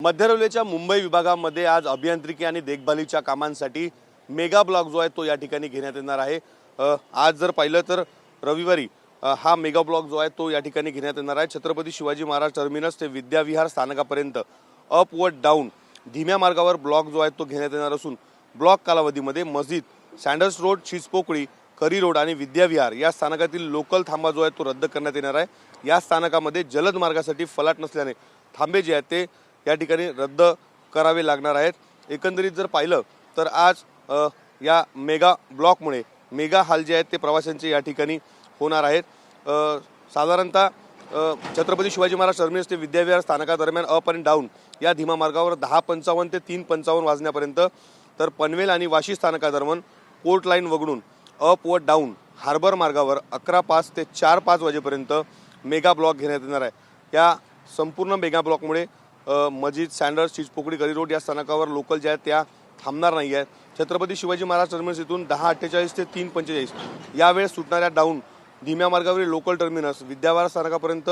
मध्य रेल्वेच्या मुंबई विभागामध्ये आज अभियांत्रिकी आणि देखभालीच्या कामांसाठी मेगा ब्लॉक जो आहे तो या ठिकाणी घेण्यात येणार आहे। आज जर पाहिलं तर रविवारी हा मेगा ब्लॉक जो आहे तो या ठिकाणी घेण्यात येणार आहे। छत्रपती शिवाजी महाराज टर्मिनस ते विद्याविहार स्थानकापर्यंत अप व डाऊन धीम्या मार्गावर ब्लॉक जो आहे तो घेण्यात येणार असून ब्लॉक कालावधीमध्ये मस्जिद, सँडर्स रोड, चिचपोकळी, करी रोड आणि विद्याविहार या स्थानकातील लोकल थांबा जो आहे तो रद्द करण्यात येणार आहे। या स्थानकामध्ये जलद मार्गासाठी फलाट नसल्याने थांबे जे आहेत ते या ठिकाणी रद्द करावे लागणार आहेत। एकंदरीत जर पाहिलं तर आज या मेगा ब्लॉकमुळे मेगा हाल जे आहेत ते प्रवाशांचे या ठिकाणी होणार आहेत। साधारणतः छत्रपती शिवाजी महाराज टर्मिनस ते विद्याविहार स्थानकादरम्यान अप आणि डाऊन या धीमा मार्गावर 10:55 ते 3:55 वाजण्यापर्यंत, तर पनवेल आणि वाशी स्थानकादरम्यान पोर्ट लाईन वगळून अप व डाऊन हार्बर मार्गावर 11:05 ते 4:05 वाजेपर्यंत मेगा ब्लॉक घेण्यात येणार आहे। या संपूर्ण मेगा ब्लॉकमुळे मस्जिद, सँडर्स, चिचपोकळी, करी रोड या स्थानकावर लोकल जे आहेत त्या थांबणार नाही आहेत। छत्रपती शिवाजी महाराज टर्मिनस इथून 10:48 ते 3:45 या वेळेस सुटणाऱ्या डाऊन धीम्या मार्गावरील लोकल टर्मिनस विद्याविहार स्थानकापर्यंत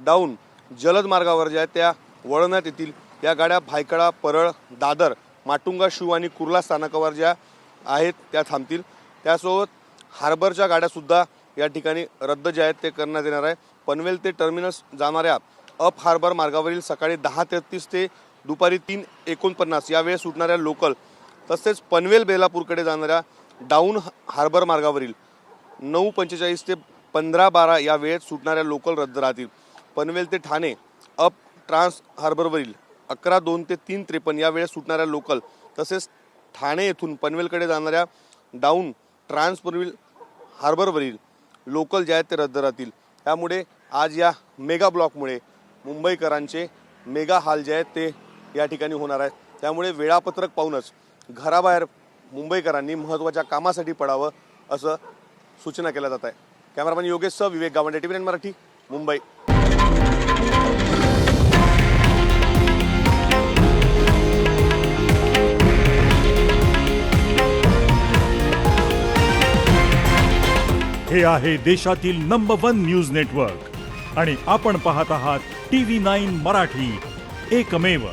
डाऊन जलद मार्गावर ज्या आहेत त्या वळवण्यात येतील। या गाड्या भायखळा, परळ, दादर, माटुंगा, शिव आणि कुर्ला स्थानकावर ज्या आहेत त्या थांबतील। त्यासोबत हार्बरच्या गाड्यासुद्धा या ठिकाणी रद्द जे आहेत ते करण्यात येणार आहे। पनवेल ते टर्मिनस जाणाऱ्या अप हार्बर मार्गावरील सकाळी 10:33 ते दुपारी 3:49 या वेळेस सुटणाऱ्या लोकल, तसेच पनवेल बेलापूरकडे जाणाऱ्या डाऊन हार्बर मार्गावरील 9:45 ते 15:12 या वेळेत सुटणाऱ्या लोकल रद्द राहतील। पनवेल ते ठाणे अप ट्रान्स हार्बरवरील 11:02 ते 3:53 या वेळेस सुटणाऱ्या लोकल, तसेच ठाणे येथून पनवेलकडे जाणाऱ्या डाऊन ट्रान्सपूर्वील हार्बरवरील लोकल जे आहेत ते रद्द राहतील। त्यामुळे आज या मेगा ब्लॉकमुळे मुंबईकरांचे मेगा हाल जे आहेत ते या ठिकाणी होणार आहेत। त्यामुळे वेळापत्रक पाहूनच घराबाहेर मुंबईकरांनी महत्त्वाच्या कामासाठी पडावं असं सूचना केल्या जात आहे। कॅमेरामॅन योगेशसह विवेक गावंडे, TV9 मराठी, मुंबई। हे आहे देशातील नंबर 1 न्यूज नेटवर्क आणि आपण पाहत आहात TV9 मराठी, एकमेव।